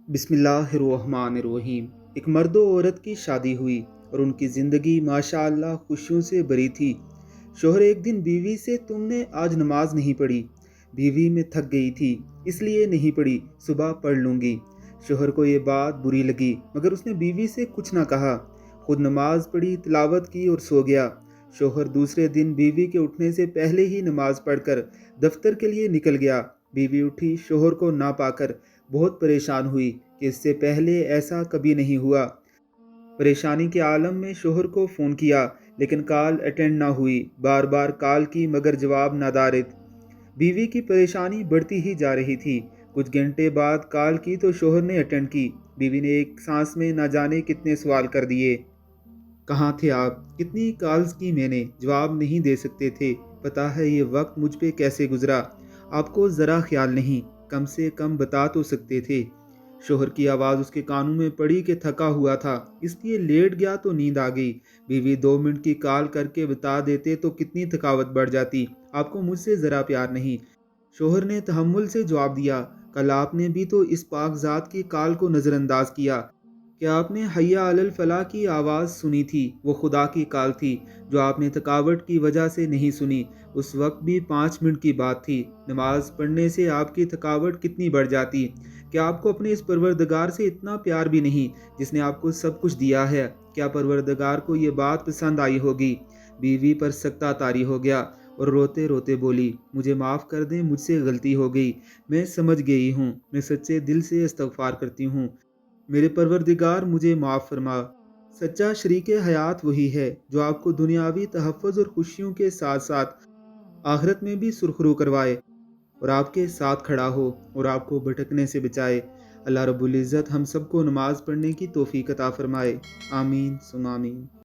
बिस्मिल्लाहिर्रहमानिर्रहीम। एक मर्द और औरत की शादी हुई और उनकी ज़िंदगी माशाअल्लाह खुशियों से भरी थी। शोहर एक दिन बीवी से, तुमने आज नमाज नहीं पढ़ी। बीवी में थक गई थी, इसलिए नहीं पढ़ी, सुबह पढ़ लूँगी। शोहर को ये बात बुरी लगी, मगर उसने बीवी से कुछ ना कहा। खुद नमाज पढ़ी, तिलावत की और सो गया। शोहर दूसरे दिन बीवी के उठने से पहले ही नमाज पढ़कर दफ्तर के लिए निकल गया। बीवी उठी, शोहर को ना पाकर बहुत परेशान हुई कि इससे पहले ऐसा कभी नहीं हुआ। परेशानी के आलम में शोहर को फ़ोन किया, लेकिन कॉल अटेंड ना हुई। बार बार कॉल की, मगर जवाब नादारिद। बीवी की परेशानी बढ़ती ही जा रही थी। कुछ घंटे बाद कॉल की तो शोहर ने अटेंड की। बीवी ने एक सांस में ना जाने कितने सवाल कर दिए। कहाँ थे आप? कितनी कॉल्स की मैंने, जवाब नहीं दे सकते थे। पता है ये वक्त मुझ पे कैसे गुजरा? आपको ज़रा ख्याल नहीं, कम से कम बता तो सकते थे। शोहर की आवाज़ उसके कानों में पड़ी कि थका हुआ था, इसलिए लेट गया तो नींद आ गई। बीवी 2 मिनट की कॉल करके बता देते तो कितनी थकावट बढ़ जाती। आपको मुझसे ज़रा प्यार नहीं। शोहर ने तहम्मुल से जवाब दिया, कल आपने भी तो इस पाकज़ात की कॉल को नज़रअंदाज किया। क्या आपने हय्या अलल फलाह की आवाज़ सुनी थी? वो खुदा की कॉल थी, जो आपने थकावट की वजह से नहीं सुनी। उस वक्त भी 5 मिनट की बात थी। नमाज पढ़ने से आपकी थकावट कितनी बढ़ जाती। क्या आपको अपने इस परवरदिगार से इतना प्यार भी नहीं, जिसने आपको सब कुछ दिया है? क्या परवरदिगार को ये बात पसंद आई होगी? बीवी पर सख्ता तारी हो गया और रोते रोते बोली, मुझे माफ़ कर दें, मुझसे गलती हो गई। मैं समझ गई हूँ, मैं सच्चे दिल से इस्तग़फ़ार करती हूँ। मेरे परवरदिगार मुझे माफ़ फरमा। सच्चा शरीक हयात वही है जो आपको दुनियावी तहफ़्फ़ुज़ और खुशियों के साथ साथ आखिरत में भी सुरखरू करवाए और आपके साथ खड़ा हो और आपको भटकने से बचाए। अल्लाह रब्बुल इज़्ज़त हम सबको नमाज़ पढ़ने की तौफ़ीक़ अता फ़रमाए। आमीन सुम्मा आमीन।